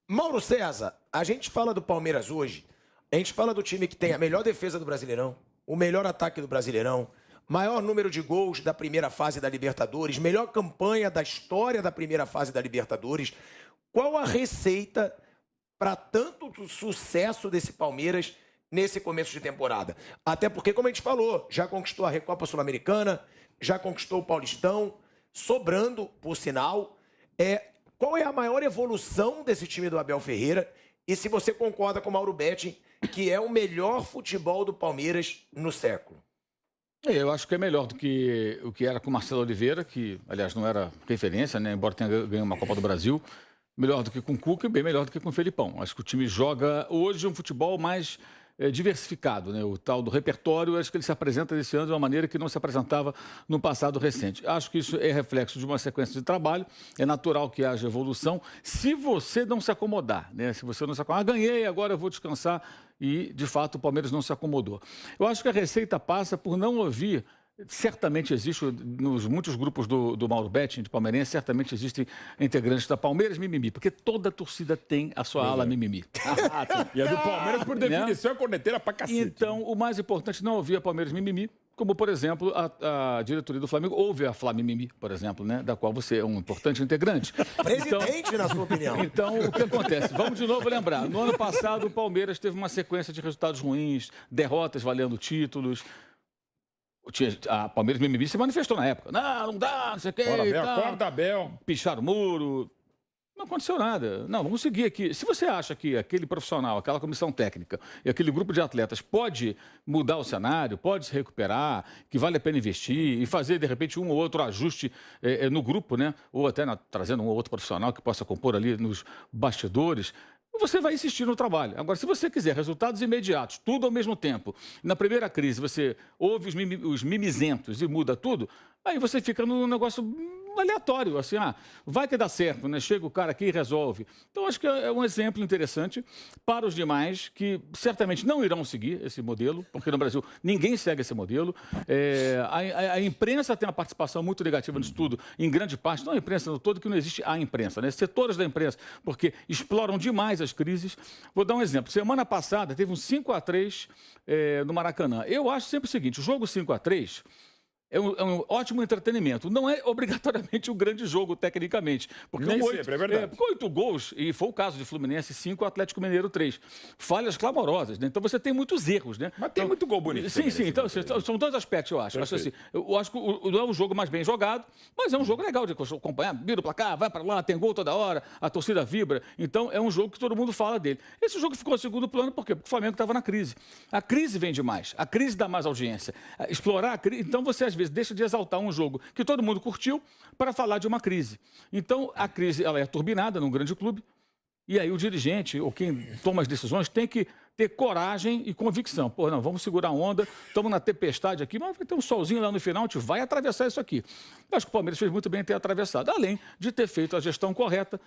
Mauro César, a gente fala do Palmeiras hoje, a gente fala do time que tem a melhor defesa do Brasileirão, o melhor ataque do Brasileirão, maior número de gols da primeira fase da Libertadores, melhor campanha da história da primeira fase da Libertadores. Qual a receita para tanto sucesso desse Palmeiras nesse começo de temporada? Até porque, como a gente falou, já conquistou a Recopa Sul-Americana, já conquistou o Paulistão, sobrando, por sinal. Qual é a maior evolução desse time do Abel Ferreira? E se você concorda com o Mauro Betting, que é o melhor futebol do Palmeiras no século? Eu acho que é melhor do que o que era com o Marcelo Oliveira, que, aliás, não era referência, né? Embora tenha ganho uma Copa do Brasil. Melhor do que com o Cuca e bem melhor do que com o Felipão. Acho que o time joga hoje um futebol mais diversificado, né? O tal do repertório, acho que ele se apresenta esse ano de uma maneira que não se apresentava no passado recente. Acho que isso é reflexo de uma sequência de trabalho, é natural que haja evolução, se você não se acomodar, né? Se você não se acomodar, ganhei, agora eu vou descansar, e de fato o Palmeiras não se acomodou. Eu acho que a receita passa por não ouvir. Certamente existe, nos muitos grupos do Mauro Betting, de palmeirense, certamente existem integrantes da Palmeiras mimimi, porque toda torcida tem a sua ala mimimi. E a do Palmeiras, por definição, é corneteira pra cacete. Então, o mais importante não ouvir a Palmeiras mimimi, como, por exemplo, a diretoria do Flamengo ouve a Flamimimi, por exemplo, né, da qual você é um importante integrante. Presidente, na sua opinião. Então, o que acontece? Vamos de novo lembrar. No ano passado, o Palmeiras teve uma sequência de resultados ruins, derrotas valendo títulos. A Palmeiras Mimimi se manifestou na época. Não dá, não sei o quê. Acorda, Abel. Picharam o muro. Não aconteceu nada. Não, vamos seguir aqui. Se você acha que aquele profissional, aquela comissão técnica e aquele grupo de atletas pode mudar o cenário, pode se recuperar, que vale a pena investir e fazer, de repente, um ou outro ajuste no grupo, né? Ou até trazendo um ou outro profissional que possa compor ali nos bastidores, você vai insistir no trabalho. Agora, se você quiser resultados imediatos, tudo ao mesmo tempo, na primeira crise você ouve os mimizentos e muda tudo, aí você fica num negócio aleatório, assim, vai que dá certo, né? Chega o cara aqui e resolve. Então, acho que é um exemplo interessante para os demais que certamente não irão seguir esse modelo, porque no Brasil ninguém segue esse modelo. A imprensa tem uma participação muito negativa nisso tudo, em grande parte, não a imprensa no todo, que não existe a imprensa, né? Setores da imprensa, porque exploram demais as crises. Vou dar um exemplo. Semana passada teve um 5-3 no Maracanã. Eu acho sempre o seguinte, o jogo 5-3... É um ótimo entretenimento. Não é obrigatoriamente um grande jogo, tecnicamente. Porque nem sempre, é verdade. 8 gols, e foi o caso de Fluminense 5, Atlético Mineiro 3. Falhas clamorosas, né? Então você tem muitos erros, né? Mas tem muito gol bonito. Sim. Então, são dois aspectos, eu acho. Eu acho que não é um jogo mais bem jogado, mas é um jogo legal de acompanhar. Vira o placar, vai para lá, tem gol toda hora, a torcida vibra. Então é um jogo que todo mundo fala dele. Esse jogo ficou em segundo plano, por quê? Porque o Flamengo estava na crise. A crise vende mais, a crise dá mais audiência. Explorar a crise. Então você, às vezes, deixa de exaltar um jogo que todo mundo curtiu para falar de uma crise. Então, a crise ela é turbinada num grande clube, e aí o dirigente, ou quem toma as decisões, tem que ter coragem e convicção. Pô, não, vamos segurar a onda, estamos na tempestade aqui, mas vai ter um solzinho lá no final, a gente vai atravessar isso aqui. Eu acho que o Palmeiras fez muito bem em ter atravessado, além de ter feito a gestão correta,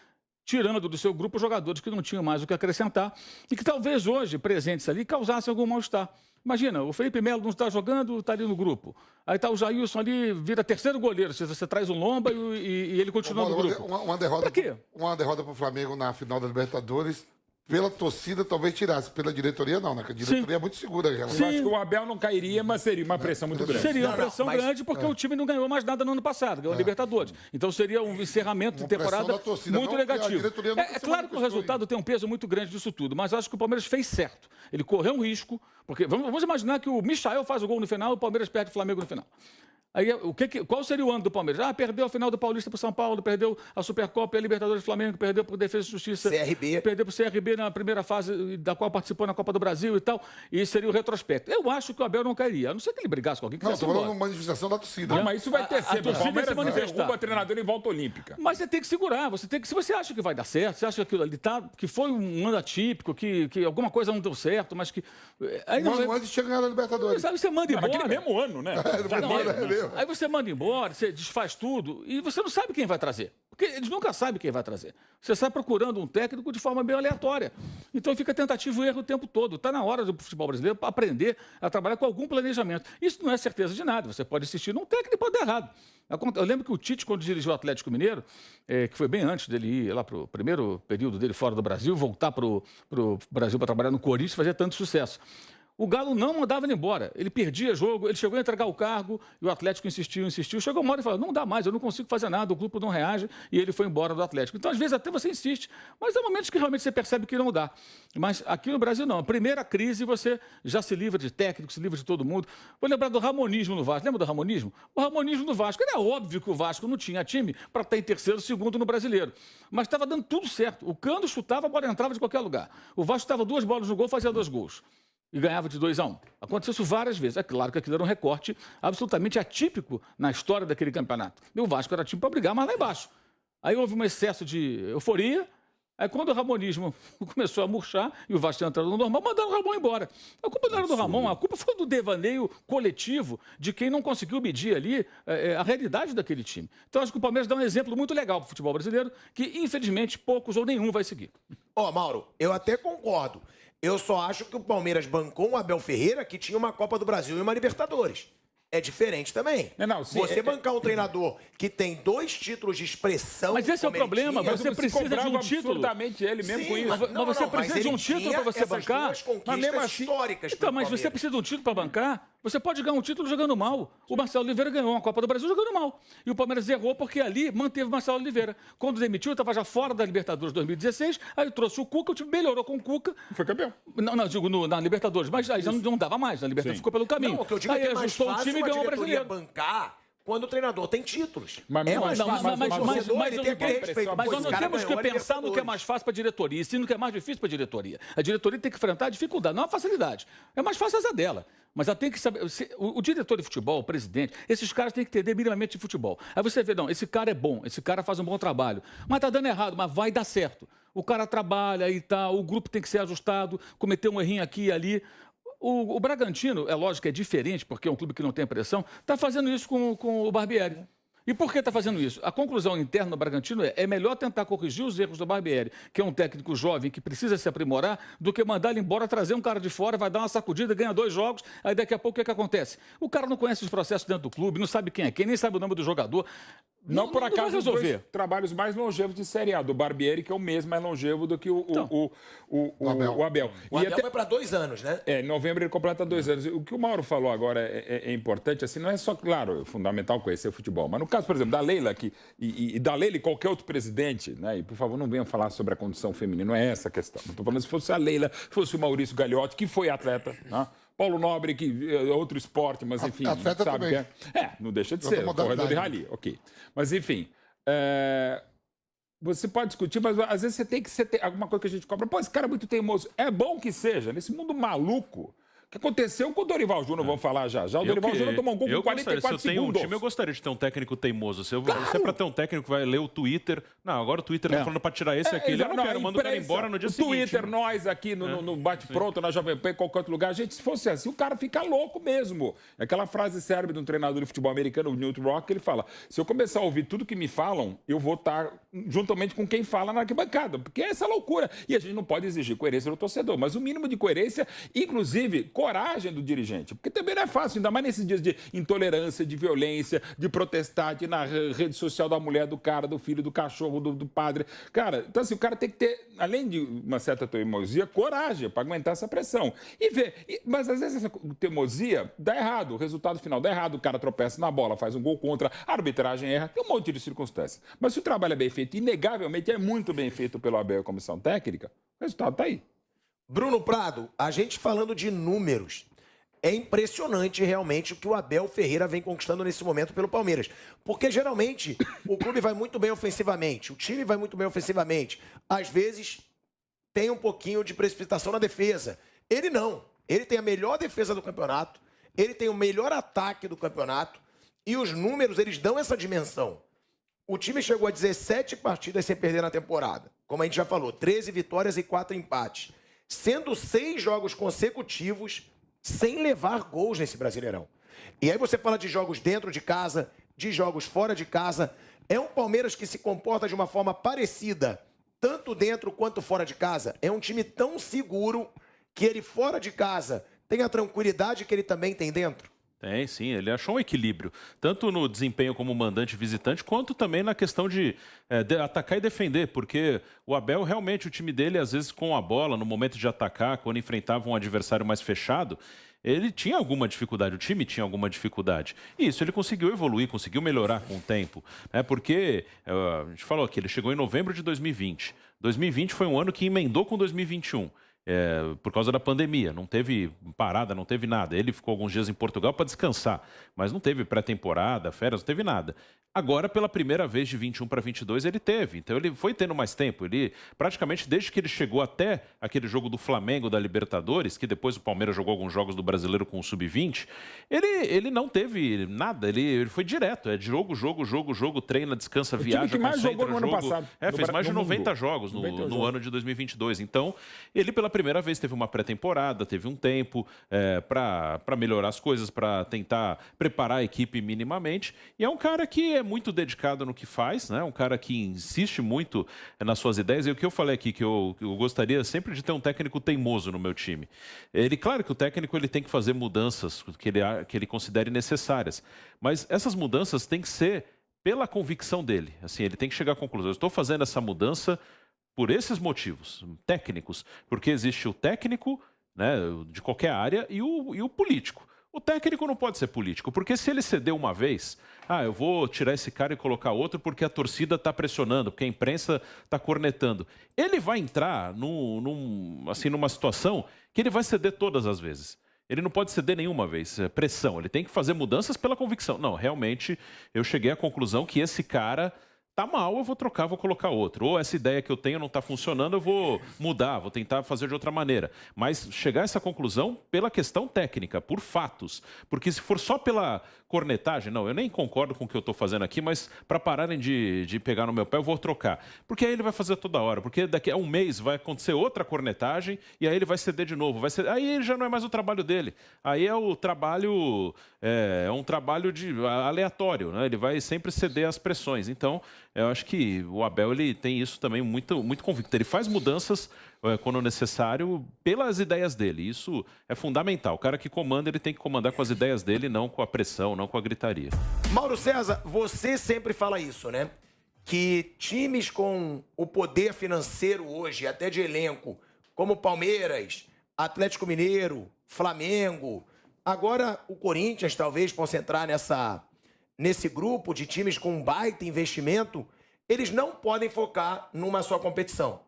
tirando do seu grupo jogadores que não tinham mais o que acrescentar e que talvez hoje, presentes ali, causassem algum mal-estar. Imagina, o Felipe Melo não está jogando, está ali no grupo. Aí está o Jailson ali, vira terceiro goleiro. Se você traz um Lomba e ele continua no grupo. Uma derrota. Pra quê? Uma derrota para o Flamengo na final da Libertadores. Pela torcida, talvez tirasse. Pela diretoria, não, né? Porque a diretoria é muito segura. Eu acho que o Abel não cairia, mas seria uma pressão muito grande. Seria uma pressão grande, porque o time não ganhou mais nada no ano passado, ganhou a Libertadores. Então seria um encerramento de temporada muito negativo. É claro que o resultado tem um peso muito grande disso tudo, mas acho que o Palmeiras fez certo. Ele correu um risco, porque vamos imaginar que o Michael faz o gol no final e o Palmeiras perde o Flamengo no final. Aí, qual seria o ano do Palmeiras? Perdeu a final do Paulista para o São Paulo, perdeu a Supercopa e a Libertadores do Flamengo, perdeu para o Defesa e Justiça. CRB. Perdeu para o CRB na primeira fase, da qual participou na Copa do Brasil e tal. E seria o retrospecto. Eu acho que o Abel não cairia, a não ser que ele brigasse com alguém que não, estou falando de uma manifestação da torcida. Mas isso vai ter sempre. O Palmeiras derruba a treinador em volta olímpica. Mas você tem que segurar. Se você acha que vai dar certo, você acha que aquilo ali que foi um ano atípico, que alguma coisa não deu certo, mas que... Aí não, antes tinha ganhado a Libertadores. Aí você manda embora. Naquele mesmo ano, né? Aí você manda embora, você desfaz tudo e você não sabe quem vai trazer. Porque eles nunca sabem quem vai trazer. Você sai procurando um técnico de forma bem aleatória. Então fica tentativa e erro o tempo todo. Está na hora do futebol brasileiro aprender a trabalhar com algum planejamento. Isso não é certeza de nada. Você pode insistir num técnico e pode dar errado. Eu lembro que o Tite, quando dirigiu o Atlético Mineiro, que foi bem antes dele ir lá para o primeiro período dele fora do Brasil, voltar para o Brasil para trabalhar no Corinthians, fazia tanto sucesso. O Galo não mandava ele embora. Ele perdia jogo, ele chegou a entregar o cargo e o Atlético insistiu. Chegou uma hora e falou, não dá mais, eu não consigo fazer nada, o grupo não reage e ele foi embora do Atlético. Então, às vezes, até você insiste, mas há momentos que realmente você percebe que não dá. Mas aqui no Brasil, não. A primeira crise, você já se livra de técnico, se livra de todo mundo. Vou lembrar do Ramonismo no Vasco. Lembra do Ramonismo? O Ramonismo no Vasco. Era óbvio que o Vasco não tinha time para estar em terceiro, segundo no Brasileiro. Mas estava dando tudo certo. O Cano chutava, a bola entrava de qualquer lugar. O Vasco estava 2 bolas no gol, fazia 2 gols. E ganhava de 2-1. Aconteceu isso várias vezes. É claro que aquilo era um recorte absolutamente atípico na história daquele campeonato. E o Vasco era time para brigar, mas lá embaixo. Aí houve um excesso de euforia. Aí quando o ramonismo começou a murchar e o Vasco entrou no normal, mandaram o Ramon embora. A culpa não era do Ramon, a culpa foi do devaneio coletivo de quem não conseguiu medir ali a realidade daquele time. Então acho que o Palmeiras dá um exemplo muito legal para o futebol brasileiro, que infelizmente poucos ou nenhum vai seguir. Mauro, eu até concordo. Eu só acho que o Palmeiras bancou um Abel Ferreira que tinha uma Copa do Brasil e uma Libertadores. É diferente também. Você bancar um treinador que tem 2 títulos de expressão... Mas esse é o problema, você precisa de um título. Absurdamente ele mesmo com isso. Mas você precisa de um título para você bancar. Mas mesmo assim, históricas. Então, mas você precisa de um título para bancar. Você pode ganhar um título jogando mal. O Marcelo Oliveira ganhou uma Copa do Brasil jogando mal. E o Palmeiras errou porque ali manteve o Marcelo Oliveira. Quando demitiu, estava já fora da Libertadores 2016, aí trouxe o Cuca, o time melhorou com o Cuca. Foi campeão. Não, digo na Libertadores, mas aí já não dava mais. Na Libertadores ficou pelo caminho. Não, o que eu digo aí é que é mais ajustou o fácil time e ganhou o brasileiro. Bancar quando o treinador tem títulos. Mas nós temos que pensar no que é mais fácil para a diretoria, e sim no que é mais difícil para a diretoria. A diretoria tem que enfrentar a dificuldade, não a facilidade. É mais fácil a dela. Mas ela tem que saber. O diretor de futebol, o presidente, esses caras têm que entender minimamente de futebol. Aí você vê, não, esse cara é bom, esse cara faz um bom trabalho. Mas tá dando errado, mas vai dar certo. O cara trabalha e tal, o grupo tem que ser ajustado, cometer um errinho aqui e ali. O Bragantino, é lógico que é diferente, porque é um clube que não tem pressão, está fazendo isso com o Barbieri. E por que está fazendo isso? A conclusão interna do Bragantino é melhor tentar corrigir os erros do Barbieri, que é um técnico jovem que precisa se aprimorar, do que mandar ele embora, trazer um cara de fora, vai dar uma sacudida, ganha 2 jogos, aí daqui a pouco o que acontece? O cara não conhece os processos dentro do clube, não sabe quem é quem, nem sabe o nome do jogador. Não por acaso os 2 trabalhos mais longevos de Série A, do Barbieri, que é o mesmo mais longevo do que o Abel. O Abel vai para 2 anos, né? Em novembro ele completa 2 anos. O que o Mauro falou agora é importante, assim, não é só, claro, é fundamental conhecer o futebol, mas no caso, por exemplo, da Leila e da Leila e qualquer outro presidente, né? E por favor, não venham falar sobre a condição feminina, não é essa a questão. Estou falando se fosse a Leila, fosse o Maurício Gagliotti, que foi atleta, né? Paulo Nobre, que é outro esporte, mas enfim, atleta sabe também. que não deixa de ser, corredor de rally, ok. Mas enfim, você pode discutir, mas às vezes você tem que ter alguma coisa que a gente cobra. Pô, esse cara é muito teimoso. É bom que seja, nesse mundo maluco. O que aconteceu com o Dorival Júnior, vamos falar já. O Dorival Júnior tomou um gol com 44 segundos. Se eu tenho um time, eu gostaria de ter um técnico teimoso. Se é pra ter um técnico que vai ler o Twitter... Não, agora o Twitter tá falando pra tirar esse e aquele. Eu não quero, manda o cara embora no dia seguinte. O Twitter, nós aqui no Bate-Pronto, na Jovem Pan, em qualquer outro lugar, gente, se fosse assim, o cara fica louco mesmo. Aquela frase célebre de um treinador de futebol americano, o Newt Rock, ele fala, se eu começar a ouvir tudo que me falam, eu vou estar juntamente com quem fala na arquibancada, porque é essa loucura. E a gente não pode exigir coerência do torcedor, mas o mínimo de coerência, inclusive coragem do dirigente, porque também não é fácil, ainda mais nesses dias de intolerância, de violência, de protestar, de ir na rede social da mulher, do cara, do filho, do cachorro, do padre. Cara, então assim, o cara tem que ter, além de uma certa teimosia, coragem para aguentar essa pressão. E ver, mas às vezes essa teimosia dá errado, o resultado final dá errado, o cara tropeça na bola, faz um gol contra, a arbitragem erra, tem um monte de circunstâncias. Mas se o trabalho é bem feito, inegavelmente é muito bem feito pelo Abel e a comissão técnica, o resultado está aí. Bruno Prado, a gente falando de números, é impressionante realmente o que o Abel Ferreira vem conquistando nesse momento pelo Palmeiras. Porque geralmente o clube vai muito bem ofensivamente, o time vai muito bem ofensivamente. Às vezes tem um pouquinho de precipitação na defesa. Ele não. Ele tem a melhor defesa do campeonato, ele tem o melhor ataque do campeonato e os números eles dão essa dimensão. O time chegou a 17 partidas sem perder na temporada. Como a gente já falou, 13 vitórias e 4 empates. Sendo 6 jogos consecutivos sem levar gols nesse Brasileirão. E aí você fala de jogos dentro de casa, de jogos fora de casa. É um Palmeiras que se comporta de uma forma parecida, tanto dentro quanto fora de casa. É um time tão seguro que ele fora de casa tem a tranquilidade que ele também tem dentro. Tem, sim, ele achou um equilíbrio, tanto no desempenho como mandante e visitante, quanto também na questão de atacar e defender, porque o Abel, realmente, o time dele, às vezes com a bola, no momento de atacar, quando enfrentava um adversário mais fechado, ele tinha alguma dificuldade, o time tinha alguma dificuldade. E isso ele conseguiu evoluir, conseguiu melhorar com o tempo, né? Porque, a gente falou aqui, ele chegou em novembro de 2020. 2020 foi um ano que emendou com 2021. Por causa da pandemia, não teve parada, não teve nada. Ele ficou alguns dias em Portugal para descansar, mas não teve pré-temporada, férias, não teve nada. Agora, pela primeira vez de 21 para 22, ele teve. Então, ele foi tendo mais tempo. Ele, praticamente, desde que ele chegou até aquele jogo do Flamengo da Libertadores, que depois o Palmeiras jogou alguns jogos do Brasileiro com o Sub-20, ele não teve nada. Ele foi direto. É jogo, treina, descansa, viaja, que mais jogou no jogo. ano passado. Fez mais de 90 jogos no ano de 2022. Então, ele, pela primeira vez, teve uma pré-temporada, teve um tempo para melhorar as coisas, para tentar preparar a equipe minimamente. E é um cara que é muito dedicado no que faz, né? Um cara que insiste muito nas suas ideias. E o que eu falei aqui, que eu gostaria sempre de ter um técnico teimoso no meu time. Claro que o técnico ele tem que fazer mudanças que ele considere necessárias, mas essas mudanças têm que ser pela convicção dele. Assim, ele tem que chegar à conclusão: eu estou fazendo essa mudança por esses motivos técnicos, porque existe o técnico, né, de qualquer área e o político. O técnico não pode ser político, porque se ele ceder uma vez, eu vou tirar esse cara e colocar outro porque a torcida está pressionando, porque a imprensa está cornetando. Ele vai entrar numa situação que ele vai ceder todas as vezes. Ele não pode ceder nenhuma vez. Pressão. Ele tem que fazer mudanças pela convicção. Não, realmente, eu cheguei à conclusão que esse cara tá mal, eu vou trocar, vou colocar outro. Ou essa ideia que eu tenho não está funcionando, eu vou mudar, vou tentar fazer de outra maneira. Mas chegar a essa conclusão pela questão técnica, por fatos. Porque se for só pela cornetagem, não, eu nem concordo com o que eu estou fazendo aqui, mas para pararem de pegar no meu pé, eu vou trocar. Porque aí ele vai fazer toda hora. Porque daqui a um mês vai acontecer outra cornetagem e aí ele vai ceder de novo. Aí já não é mais o trabalho dele. Aí é o trabalho... É um trabalho aleatório, né? Ele vai sempre ceder às pressões. Então, eu acho que o Abel ele tem isso também muito, muito convicto. Ele faz mudanças quando necessário pelas ideias dele. Isso é fundamental. O cara que comanda, ele tem que comandar com as ideias dele, não com a pressão, não com a gritaria. Mauro César, você sempre fala isso, né? Que times com o poder financeiro hoje, até de elenco, como Palmeiras, Atlético Mineiro, Flamengo, agora o Corinthians talvez possa entrar nesse grupo de times com um baita investimento, eles não podem focar numa só competição.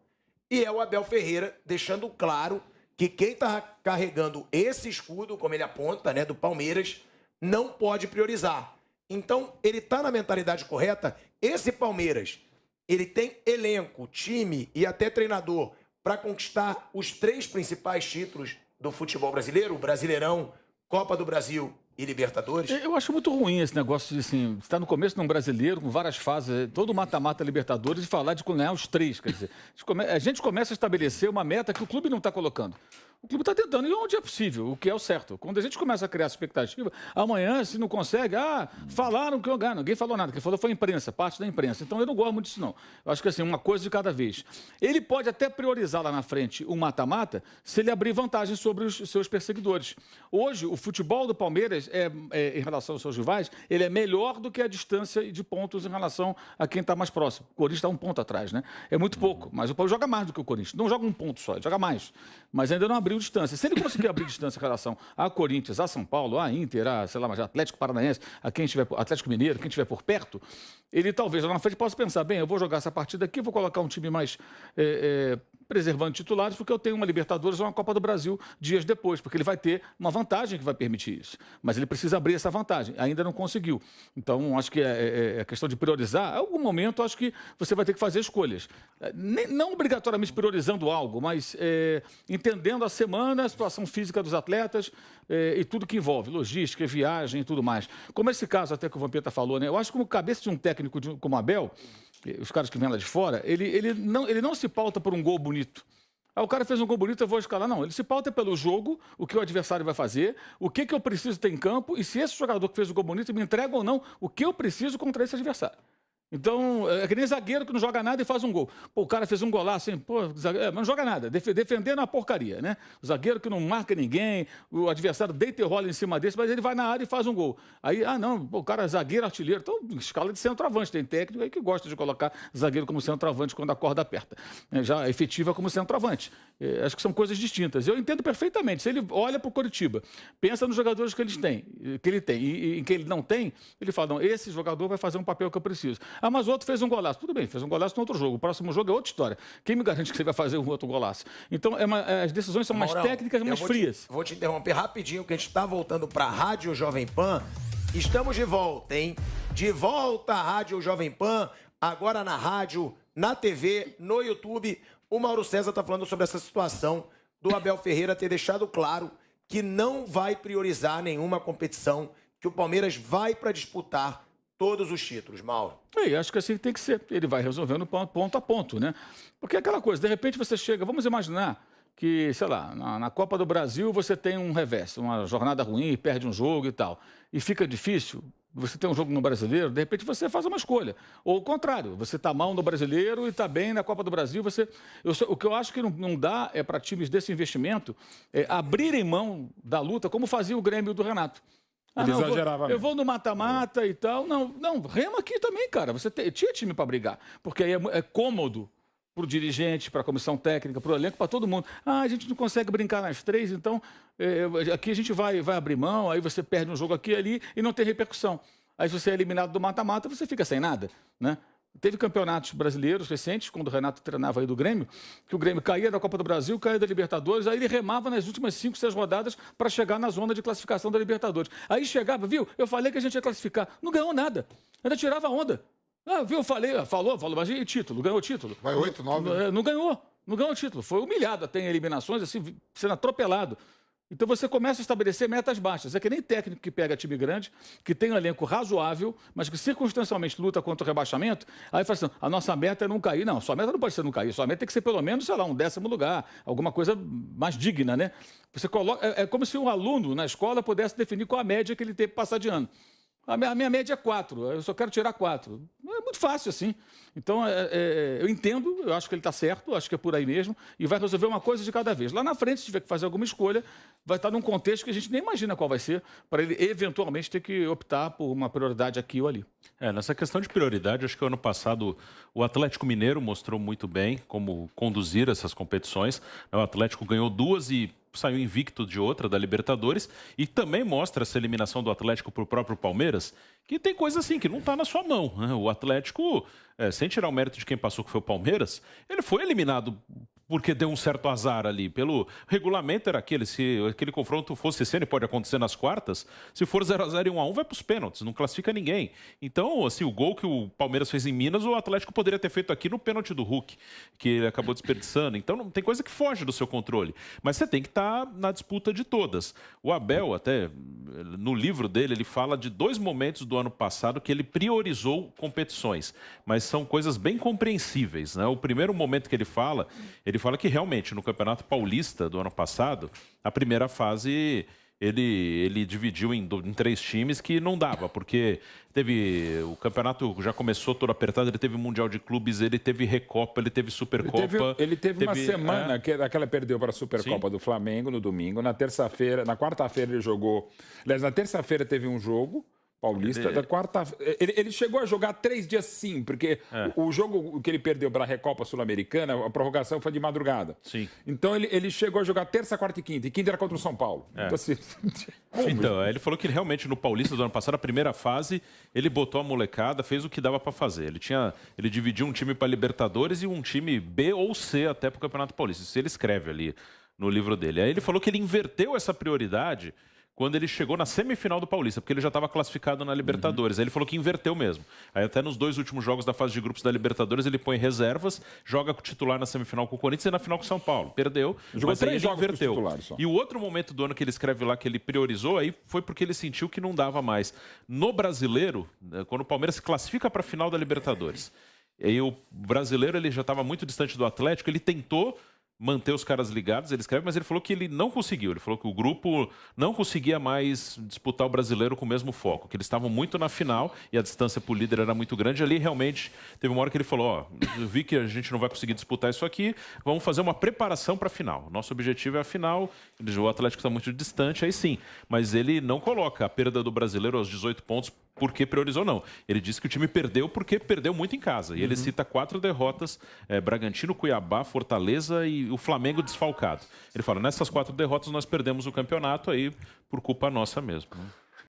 E é o Abel Ferreira deixando claro que quem está carregando esse escudo, como ele aponta, né, do Palmeiras, não pode priorizar. Então, ele está na mentalidade correta. Esse Palmeiras, ele tem elenco, time e até treinador para conquistar os 3 principais títulos do futebol brasileiro, o Brasileirão, Copa do Brasil e Libertadores? Eu acho muito ruim esse negócio de, assim, estar no começo de um brasileiro, com várias fases, todo mata-mata Libertadores, e falar de ganhar os 3. Quer dizer, a gente começa a estabelecer uma meta que o clube não está colocando. O clube está tentando, e onde é possível, o que é o certo. Quando a gente começa a criar expectativa, amanhã, se não consegue, falaram que eu ganho. Ninguém falou nada. Quem falou foi a imprensa, parte da imprensa. Então, eu não gosto muito disso, não. Eu acho que, assim, uma coisa de cada vez. Ele pode até priorizar lá na frente o mata-mata se ele abrir vantagem sobre os seus perseguidores. Hoje, o futebol do Palmeiras, em relação aos seus rivais, ele é melhor do que a distância de pontos em relação a quem está mais próximo. O Corinthians está 1 ponto atrás, né? É muito pouco, mas o Palmeiras joga mais do que o Corinthians. Não joga 1 ponto só, ele joga mais. Mas ainda não abriu distância. Se ele conseguir abrir distância em relação a Corinthians, a São Paulo, a Inter, a, sei lá, Atlético Paranaense, a quem estiver, Atlético Mineiro, quem estiver por perto, ele talvez lá na frente possa pensar, bem, eu vou jogar essa partida aqui, vou colocar um time mais preservando titulares, porque eu tenho uma Libertadores ou uma Copa do Brasil dias depois, porque ele vai ter uma vantagem que vai permitir isso. Mas ele precisa abrir essa vantagem. Ainda não conseguiu. Então, acho que é questão de priorizar. Em algum momento, acho que você vai ter que fazer escolhas. Não obrigatoriamente priorizando algo, mas entendendo a semana, a situação física dos atletas e tudo que envolve, logística, viagem e tudo mais. Como esse caso até que o Vampeta falou, né? Eu acho que como cabeça de um técnico como Abel, os caras que vêm lá de fora, ele não se pauta por um gol bonito. o cara fez um gol bonito, eu vou escalar. Não, ele se pauta pelo jogo, o que o adversário vai fazer, o que eu preciso ter em campo e se esse jogador que fez o gol bonito me entrega ou não o que eu preciso contra esse adversário. Então, é que nem zagueiro que não joga nada e faz um gol. Pô, o cara fez um golaço, assim, pô, mas não joga nada. Defendendo é uma porcaria, né? O zagueiro que não marca ninguém, o adversário deita e rola em cima desse, mas ele vai na área e faz um gol. Aí, não, pô, o cara é zagueiro, artilheiro. Então, escala de centroavante. Tem técnico aí que gosta de colocar zagueiro como centroavante quando a corda aperta. Já efetiva como centroavante. Acho que são coisas distintas. Eu entendo perfeitamente. Se ele olha para o Coritiba, pensa nos jogadores que ele tem, e em que ele não tem, ele fala, não, esse jogador vai fazer um papel que eu preciso. Mas o outro fez um golaço. Tudo bem, fez um golaço no outro jogo. O próximo jogo é outra história. Quem me garante que ele vai fazer um outro golaço? Então, as decisões são mais técnicas, mais frias. Vou te interromper rapidinho, que a gente está voltando para a Rádio Jovem Pan. Estamos de volta, hein? De volta à Rádio Jovem Pan, agora na rádio, na TV, no YouTube. O Mauro César está falando sobre essa situação do Abel Ferreira ter deixado claro que não vai priorizar nenhuma competição, que o Palmeiras vai para disputar todos os títulos, Mauro. Acho que assim tem que ser. Ele vai resolvendo ponto a ponto, né? Porque é aquela coisa, de repente você chega, vamos imaginar que, sei lá, na Copa do Brasil você tem um revés, uma jornada ruim, perde um jogo e tal, e fica difícil, você tem um jogo no Brasileiro, de repente você faz uma escolha. Ou o contrário, você está mal no Brasileiro e está bem na Copa do Brasil, o que eu acho que não dá é para times desse investimento abrirem mão da luta, como fazia o Grêmio do Renato. Ele exagerava. Eu vou no mata-mata e tal. Não, rema aqui também, cara. Você tinha time para brigar. Porque aí é cômodo para o dirigente, para a comissão técnica, para o elenco, para todo mundo. A gente não consegue brincar nas três, então aqui a gente vai abrir mão, aí você perde um jogo aqui e ali e não tem repercussão. Aí se você é eliminado do mata-mata, você fica sem nada, né? Teve campeonatos brasileiros recentes, quando o Renato treinava aí do Grêmio, que o Grêmio caía da Copa do Brasil, caía da Libertadores, aí ele remava nas últimas 5, 6 rodadas para chegar na zona de classificação da Libertadores. Aí chegava, viu? Eu falei que a gente ia classificar. Não ganhou nada. Ainda tirava onda. Viu? Falou, mas e título? Ganhou título? Vai 8, 9. Não ganhou o título. Foi humilhado até em eliminações, assim, sendo atropelado. Então você começa a estabelecer metas baixas. É que nem técnico que pega time grande, que tem um elenco razoável, mas que circunstancialmente luta contra o rebaixamento, aí fala assim, a nossa meta é não cair. Não, sua meta não pode ser não cair, sua meta tem que ser pelo menos, sei lá, um 10º lugar, alguma coisa mais digna, né? Você coloca, é como se um aluno na escola pudesse definir qual a média que ele tem para passar de ano. A minha média é 4, eu só quero tirar 4. É muito fácil assim. Então, eu entendo, eu acho que ele está certo, acho que é por aí mesmo, e vai resolver uma coisa de cada vez. Lá na frente, se tiver que fazer alguma escolha, vai estar num contexto que a gente nem imagina qual vai ser, para ele eventualmente ter que optar por uma prioridade aqui ou ali. Nessa questão de prioridade, acho que o ano passado o Atlético Mineiro mostrou muito bem como conduzir essas competições. O Atlético ganhou 2 e saiu invicto de outra, da Libertadores, e também mostra essa eliminação do Atlético para o próprio Palmeiras, que tem coisa assim, que não está na sua mão, né? O Atlético, sem tirar o mérito de quem passou, que foi o Palmeiras, ele foi eliminado porque deu um certo azar ali. Pelo regulamento era aquele, se aquele confronto fosse esse ano, pode acontecer nas quartas, se for 0-0 e 1-1, vai para os pênaltis, não classifica ninguém. Então, assim, o gol que o Palmeiras fez em Minas, o Atlético poderia ter feito aqui no pênalti do Hulk, que ele acabou desperdiçando. Então, não tem coisa que foge do seu controle. Mas você tem que estar na disputa de todas. O Abel, até no livro dele, ele fala de 2 momentos do ano passado que ele priorizou competições, mas são coisas bem compreensíveis, né? O primeiro momento que ele fala que realmente no Campeonato Paulista do ano passado, a primeira fase ele dividiu em 3 times que não dava, porque o campeonato já começou todo apertado, ele teve Mundial de Clubes, ele teve Recopa, ele teve Supercopa. Ele teve uma semana que aquela perdeu para a Supercopa do Flamengo no domingo, na quarta-feira ele jogou, aliás, na terça-feira teve um jogo paulista, da quarta. Ele chegou a jogar 3 dias sim, porque o jogo que ele perdeu para a Recopa Sul-Americana, a prorrogação foi de madrugada. Sim. Então ele chegou a jogar terça, quarta e quinta. E quinta era contra o São Paulo. Então, assim, ele falou que realmente no Paulista do ano passado, a primeira fase, ele botou a molecada, fez o que dava para fazer. Ele dividiu um time para Libertadores e um time B ou C até para o Campeonato Paulista. Isso ele escreve ali no livro dele. Aí ele falou que ele inverteu essa prioridade quando ele chegou na semifinal do Paulista, porque ele já estava classificado na Libertadores. Aí ele falou que inverteu mesmo. Aí até nos 2 últimos jogos da fase de grupos da Libertadores, ele põe reservas, joga com o titular na semifinal com o Corinthians e na final com o São Paulo. Perdeu, mas aí ele inverteu. E o outro momento do ano que ele escreve lá que ele priorizou, aí foi porque ele sentiu que não dava mais. No Brasileiro, quando o Palmeiras se classifica para a final da Libertadores, aí o Brasileiro ele já estava muito distante do Atlético, ele tentou manter os caras ligados, ele escreve, mas ele falou que ele não conseguiu. Ele falou que o grupo não conseguia mais disputar o Brasileiro com o mesmo foco, que eles estavam muito na final e a distância para o líder era muito grande. Ali realmente teve uma hora que ele falou, ó, eu vi que a gente não vai conseguir disputar isso aqui, vamos fazer uma preparação para a final. Nosso objetivo é a final, o Atlético está muito distante, aí sim. Mas ele não coloca a perda do Brasileiro aos 18 pontos porque priorizou, não. Ele disse que o time perdeu porque perdeu muito em casa. E ele cita 4 derrotas, Bragantino, Cuiabá, Fortaleza e o Flamengo desfalcado. Ele fala, nessas 4 derrotas nós perdemos o campeonato aí por culpa nossa mesmo. Né?